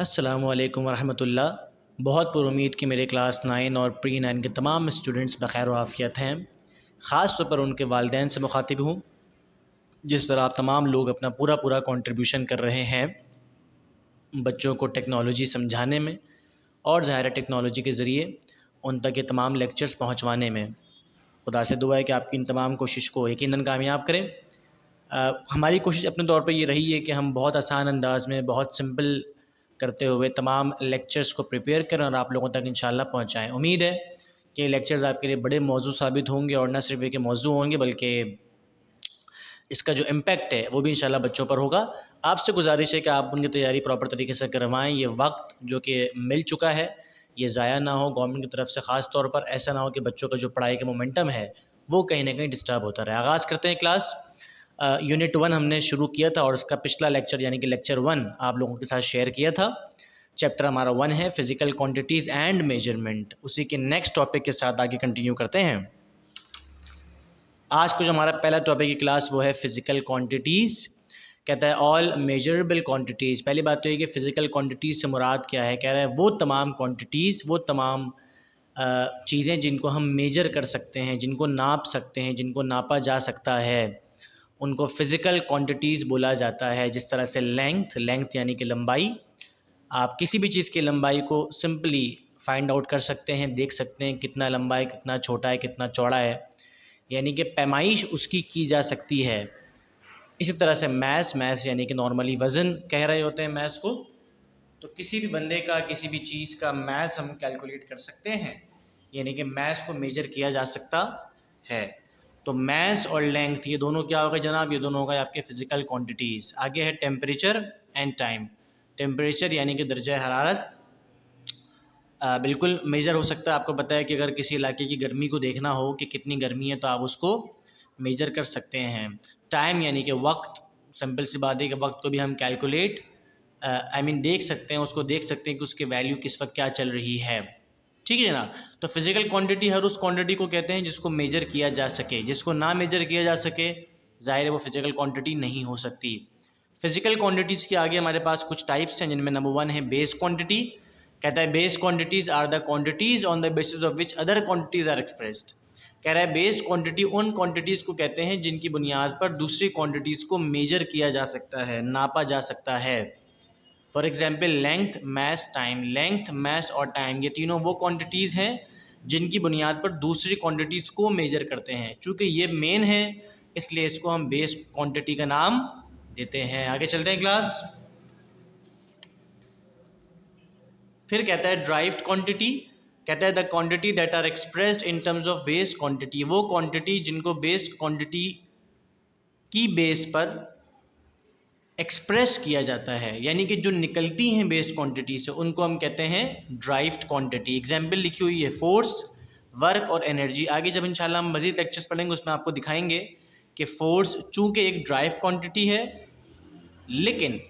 अस्सलामुअलैकुम वरहमतुल्लाह। बहुत पुरुमीद कि मेरे क्लास 9 और प्री 9 के तमाम स्टूडेंट्स बख़ैर व आफ़ियत हैं। ख़ास तौर पर उनके वालिदैन से मुखातिब हूँ। जिस तरह आप तमाम लोग अपना पूरा पूरा कंट्रीब्यूशन कर रहे हैं बच्चों को टेक्नोलॉजी समझाने में और ज़ाहिर है टेक्नोलॉजी के ज़रिए उन तक ये तमाम लेक्चर्स पहुँचवाने में। खुदा से दुआ है कि आपकी इन तमाम कोशिश को यकीनन कामयाब करें। हमारी कोशिश अपने तौर पे ये रही है कि हम बहुत आसान अंदाज में, बहुत सिंपल करते हुए तमाम लेक्चर्स को प्रिपेयर करें और आप लोगों तक इंशाल्लाह पहुंचाएं। उम्मीद है कि लेक्चर्स आपके लिए बड़े मौजू साबित होंगे और न सिर्फ एक मौजू होंगे बल्कि इसका जो इम्पैक्ट है वो भी इंशाल्लाह बच्चों पर होगा। आपसे गुजारिश है कि आप उनकी तैयारी प्रॉपर तरीके से करवाएँ। ये वक्त जो कि मिल चुका है ये ज़ाया ना हो गवर्नमेंट की तरफ से, ख़ास तौर पर ऐसा ना हो कि बच्चों का जो पढ़ाई का मोमेंटम है वो कहीं ना कहीं डिस्टर्ब होता रहे। आगाज़ करते हैं क्लास। यूनिट 1 हमने शुरू किया था और उसका पिछला लेक्चर यानी कि लेक्चर 1 आप लोगों के साथ शेयर किया था। चैप्टर हमारा 1 है फिज़िकल क्वांटिटीज़ एंड मेजरमेंट। उसी के नेक्स्ट टॉपिक के साथ आगे कंटिन्यू करते हैं। आज को जो हमारा पहला टॉपिक की क्लास वो है फ़िज़िकल क्वांटिटीज़। कहता है ऑल मेजरेबल क्वांटिटीज़। पहली बात तो ये कि फ़िज़िकल क्वांटिटीज़ से मुराद क्या है। कह रहा है वो तमाम क्वांटिटीज़, वो तमाम चीज़ें जिनको हम मेजर कर सकते हैं, जिनको नाप सकते हैं, जिनको नापा जा सकता है, उनको फ़िज़िकल क्वांटिटीज़ बोला जाता है। जिस तरह से लेंथ यानी कि लंबाई, आप किसी भी चीज़ की लंबाई को सिंपली फाइंड आउट कर सकते हैं, देख सकते हैं कितना लंबा है, कितना छोटा है, कितना चौड़ा है, यानी कि पैमाइश उसकी की जा सकती है। इसी तरह से मैस यानी कि नॉर्मली वज़न कह रहे होते हैं मैस को, तो किसी भी बंदे का, किसी भी चीज़ का मैस हम कैलकुलेट कर सकते हैं, यानी कि मैस को मेजर किया जा सकता है। तो मैस और लेंथ ये दोनों क्या होगा जनाब, ये दोनों होगा आपके फ़िज़िकल क्वांटिटीज़। आगे है टेम्परेचर एंड टाइम। टेम्परेचर यानी कि दर्जा हरारत बिल्कुल मेजर हो सकता है। आपको पता है कि अगर किसी इलाके की गर्मी को देखना हो कि कितनी गर्मी है तो आप उसको मेजर कर सकते हैं। टाइम यानी कि वक्त, सिंपल सी बात है कि वक्त को भी हम कैलकुलेट देख सकते हैं, उसको देख सकते हैं कि उसकी वैल्यू किस वक्त क्या चल रही है। ठीक है जनाब। तो फिज़िकल क्वांटिटी हर उस क्वांटिटी को कहते हैं जिसको मेजर किया जा सके। जिसको ना मेजर किया जा सके ज़ाहिर है वो फिज़िकल क्वांटिटी नहीं हो सकती। फिज़िकल क्वांटिटीज़ के आगे हमारे पास कुछ टाइप्स हैं जिनमें नंबर 1 है बेस क्वांटिटी। कहता है base quantities are the quantities on the basis of which other quantities are expressed. कह रहा है बेस क्वांटिटी उन क्वांटिटीज़ को कहते हैं जिनकी बुनियाद पर दूसरी क्वांटिटीज़ को मेजर किया जा सकता है, नापा जा सकता है। For example length, mass, time. Length, mass और टाइम ये तीनों वो क्वांटिटीज़ हैं जिनकी बुनियाद पर दूसरी क्वांटिटीज़ को मेजर करते हैं। चूँकि ये मेन है इसलिए इसको हम बेस क्वांटिटी का नाम देते हैं। आगे चलते हैं क्लास। फिर कहता है ड्राइव्ड क्वांटिटी। कहता है the quantity that are expressed in terms of base quantity. वो क्वांटिटी जिनको बेस क्वांटिटी की बेस पर एक्सप्रेस किया जाता है, यानी कि जो निकलती हैं बेस क्वांटिटी से, उनको हम कहते हैं ड्राइव्ड क्वांटिटी। एग्जाम्पल लिखी हुई है फोर्स, वर्क और एनर्जी। आगे जब इंशाल्लाह हम मज़ीद लेक्चर्स पढ़ेंगे उसमें आपको दिखाएंगे कि फोर्स चूँकि एक ड्राइव क्वांटिटी है लेकिन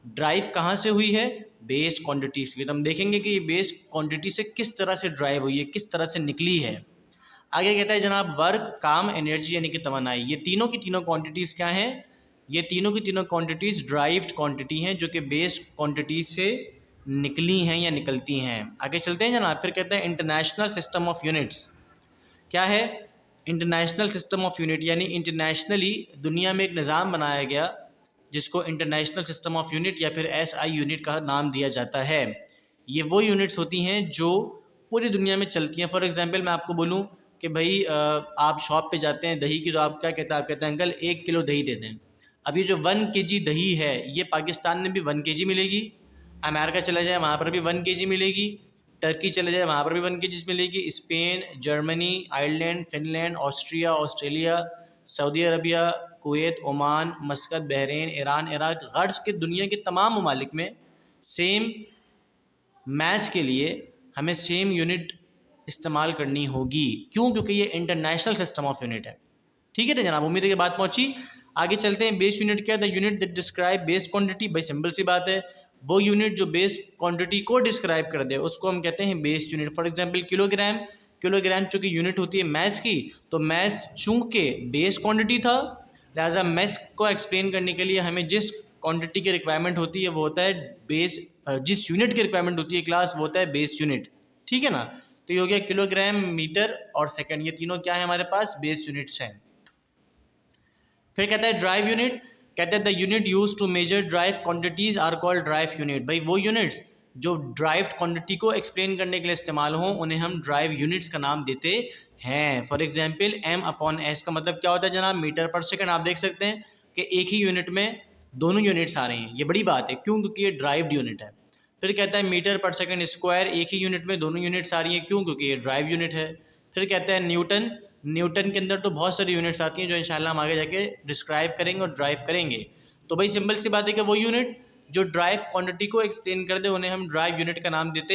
ड्राइव कहाँ से हुई है, बेस क्वांटिटी से। तो हम देखेंगे कि ये बेस क्वांटिटी से किस तरह से ड्राइव हुई है, किस तरह से निकली है। आगे कहता है जनाब वर्क, काम, एनर्जी यानी कि तवानाई। ये तीनों की तीनों क्वांटिटीज़ क्या हैं, ये तीनों की तीनों क्वांटिटीज़ ड्राइव्ड क्वांटिटी हैं जो कि बेस क्वांटिटी से निकली हैं या निकलती हैं। आगे चलते हैं जनाब। फिर कहते हैं इंटरनेशनल सिस्टम ऑफ यूनिट्स। क्या है इंटरनेशनल सिस्टम ऑफ यूनिट, यानी इंटरनेशनली दुनिया में एक निज़ाम बनाया गया जिसको इंटरनेशनल सिस्टम ऑफ यूनिट या फिर SI यूनिट का नाम दिया जाता है। ये वो यूनिट्स होती हैं जो पूरी दुनिया में चलती हैं। फॉर एग्जांपल मैं आपको बोलूँ कि भाई आप शॉप पे जाते हैं दही की, तो आप क्या कहते हैं, आप कहते हैं अंकल 1 किलो दही दे दें। अब ये जो 1 kg दही है ये पाकिस्तान में भी 1 kg मिलेगी, अमेरिका चला जाए वहाँ पर भी 1 kg मिलेगी, टर्की चले जाए वहाँ पर भी 1 kg मिलेगी, Spain, Germany, Ireland, Finland, Austria, Australia, Saudi Arabia, Kuwait, Oman, मस्कत, Bahrain, Iran, Iraq, गर्ज के दुनिया के तमाम ममालिक में सेम मैच के लिए हमें सेम यूनिट इस्तेमाल करनी होगी। क्यों? क्योंकि ये इंटरनेशनल सिस्टम ऑफ यूनिट है। ठीक है ना जनाब, उम्मीद है कि बात पहुंची। आगे चलते हैं। बेस यूनिट क्या है? The unit that describe base quantity. भाई सिंपल सी बात है, वो यूनिट जो बेस क्वांटिटी को डिस्क्राइब कर दे उसको हम कहते हैं base unit. For example kilogram. Kilogram चूँकि यूनिट होती है मैस की, तो मैस चूँकि बेस क्वांटिटी था लिहाजा मैस को एक्सप्लेन करने के लिए हमें जिस क्वांटिटी की रिक्वायरमेंट होती है वो होता है बेस जिस यूनिट की रिक्वायरमेंट होती है क्लास, वो होता है बेस यूनिट, ठीक है ना। तो ये हो गया किलोग्राम, मीटर और सेकंड, ये तीनों क्या है हमारे पास, बेस यूनिट्स हैं। फिर कहता है ड्राइव यूनिट, कहते हैं the unit use to measure derive quantities are called derive unit. भाई वो यूनिट्स जो ड्राइव क्वांटिटी को एक्सप्लेन करने के लिए इस्तेमाल हों उन्हें हम ड्राइव यूनिट्स का नाम देते हैं। फॉर एग्जांपल m/s का मतलब क्या होता है जनाब, मीटर पर सेकंड। आप देख सकते हैं कि एक ही यूनिट में दोनों यूनिट्स आ रहे हैं, ये बड़ी बात है, क्यों, क्योंकि ये ड्राइव्ड यूनिट है। फिर कहता है मीटर पर सेकंड स्क्वायर, एक ही यूनिट में दोनों यूनिट्स आ रही हैं, क्यों, क्योंकि ये ड्राइव यूनिट है। फिर कहता है न्यूटन, न्यूटन के अंदर तो बहुत सारी यूनिट्स आती हैं जो इंशाल्लाह हम आगे जाके डिस्क्राइब करेंगे और ड्राइव करेंगे। तो भाई सिंपल सी बात है कि वो यूनिट जो ड्राइव क्वांटिटी को एक्सप्लेन कर दे उन्हें हम ड्राइव यूनिट का नाम देते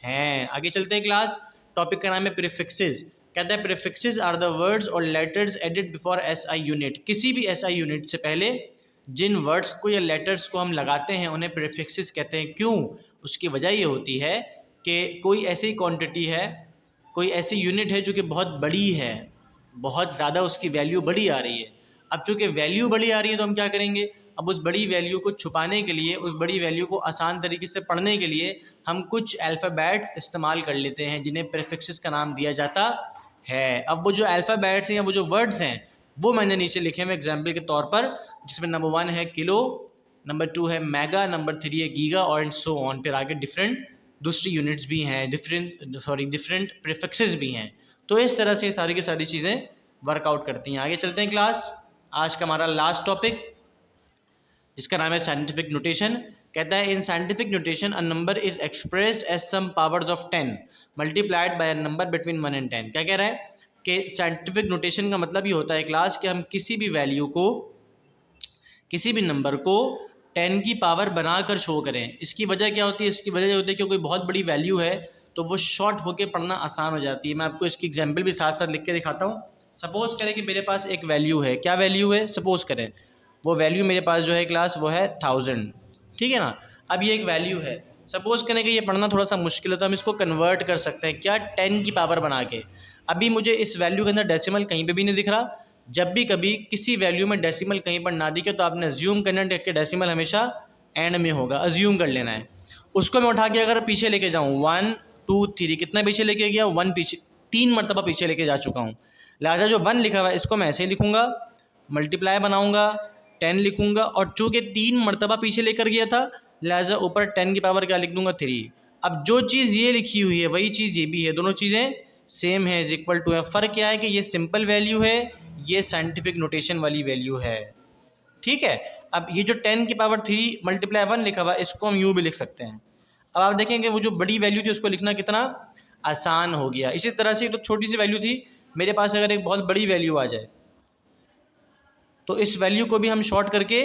हैं। आगे चलते हैं क्लास, टॉपिक का नाम है प्रीफिक्सेस। कहता है प्रीफिक्सेस आर द वर्ड्स और letters added before SI unit. किसी भी एसआई यूनिट से पहले जिन वर्ड्स को या लेटर्स को हम लगाते हैं उन्हें प्रीफिक्सेस कहते हैं। क्यों, उसकी वजह ये होती है कि कोई ऐसी क्वांटिटी है, कोई ऐसी यूनिट है जो कि बहुत बड़ी है, बहुत ज़्यादा उसकी वैल्यू बड़ी आ रही है। अब चूँकि वैल्यू बड़ी आ रही है तो हम क्या करेंगे, अब उस बड़ी वैल्यू को छुपाने के लिए, उस बड़ी वैल्यू को आसान तरीके से पढ़ने के लिए हम कुछ अल्फ़ाबेट्स इस्तेमाल कर लेते हैं जिन्हें प्रीफिक्सेस का नाम दिया जाता है। अब वो जो अल्फ़ाबेट्स हैं या वो जो वर्ड्स हैं वो मैंने नीचे लिखे हैं एग्जाम्पल के तौर पर, जिसमें नंबर 1 है किलो, नंबर 2 है मेगा, नंबर 3 है गीगा और एंड सो ऑन। फिर आगे डिफरेंट दूसरी यूनिट्स भी हैं, डिफरेंट प्रीफिक्सेस भी हैं। तो इस तरह से सारी की सारी चीज़ें वर्कआउट करती हैं। आगे चलते हैं क्लास, आज का हमारा लास्ट टॉपिक जिसका नाम है साइंटिफिक नोटेशन। कहता है in scientific notation a number is expressed as some powers of 10 multiplied by a number between 1 and 10। क्या कह रहा है कि साइंटिफिक नोटेशन का मतलब ये होता है क्लास कि हम किसी भी वैल्यू को, किसी भी नंबर को 10 की पावर बनाकर शो करें। इसकी वजह क्या होती है, इसकी वजह ये होती है कि कोई बहुत बड़ी वैल्यू है तो वो शॉर्ट होकर पढ़ना आसान हो जाती है। मैं आपको इसकी एग्जाम्पल भी साथ साथ लिख के दिखाता हूँ। सपोज़ करें कि मेरे पास एक वैल्यू है, क्या वैल्यू है, सपोज़ करें वो वैल्यू मेरे पास जो है क्लास वो है 1000, ठीक है ना। अब ये एक वैल्यू है, सपोज़ करें कि ये पढ़ना थोड़ा सा मुश्किल है तो हम इसको कन्वर्ट कर सकते हैं, क्या, 10 की पावर बना के। अभी मुझे इस वैल्यू के अंदर डेसिमल कहीं पे भी नहीं दिख रहा। जब भी कभी किसी वैल्यू में डेसिमल कहीं पर ना दिखे तो आपने अज्यूम करना है कि डेसिमल हमेशा एंड में होगा, अज्यूम कर लेना है। उसको मैं उठा के अगर पीछे लेके जाऊँ 1 2 3, कितना पीछे लेके गया, 1 पीछे, 3 मरतबा पीछे लेके जा चुका हूँ। लिहाजा जो 1 लिखा हुआ है इसको मैं ऐसे ही लिखूँगा, मल्टीप्लाई बनाऊँगा, 10 लिखूँगा और चूँकि 3 मरतबा पीछे लेकर गया था लिहाजा ऊपर 10 की पावर क्या लिख दूँगा, 3। अब जो चीज़ ये लिखी हुई है वही चीज़ ये भी है, दोनों चीज़ें सेम है, इज इक्वल टू है। फ़र्क क्या है कि ये सिंपल वैल्यू है, ये साइंटिफिक नोटेशन वाली वैल्यू है, ठीक है। अब ये जो 10 की पावर 3 मल्टीप्लाई 1 लिखा हुआ है इसको हम यूँ भी लिख सकते हैं। अब आप देखेंगे वो जो बड़ी वैल्यू थी उसको लिखना कितना आसान हो गया। इसी तरह से तो छोटी सी वैल्यू थी, मेरे पास अगर एक बहुत बड़ी वैल्यू आ जाए तो इस वैल्यू को भी हम शॉर्ट करके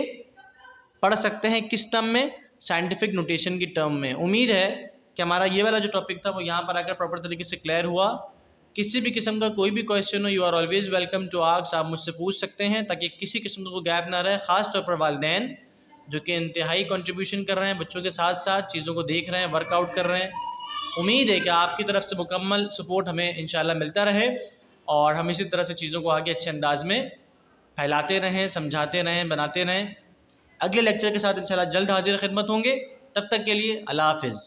पढ़ सकते हैं, किस टर्म में, साइंटिफिक नोटेशन की टर्म में। उम्मीद है कि हमारा ये वाला जो टॉपिक था वो यहाँ पर आकर प्रॉपर तरीके से क्लियर हुआ। किसी भी किस्म का कोई भी क्वेश्चन हो, you are always welcome to ask, आप मुझसे पूछ सकते हैं ताकि किसी किस्म को गैप ना रहे। ख़ास तौर पर वालिदैन जो कि इंतहाई कंट्रीब्यूशन कर रहे हैं, बच्चों के साथ साथ चीज़ों को देख रहे हैं, वर्कआउट कर रहे हैं। उम्मीद है कि आपकी तरफ से मुकम्मल सपोर्ट हमें इंशाल्लाह मिलता रहे और हम इसी तरह से चीज़ों को आगे अच्छे अंदाज में फैलाते रहें, समझाते रहें, बनाते रहें। अगले लेक्चर के साथ इंशाल्लाह जल्द हाजिर खिदमत होंगे। तब तक के लिए अल्लाह हाफिज़।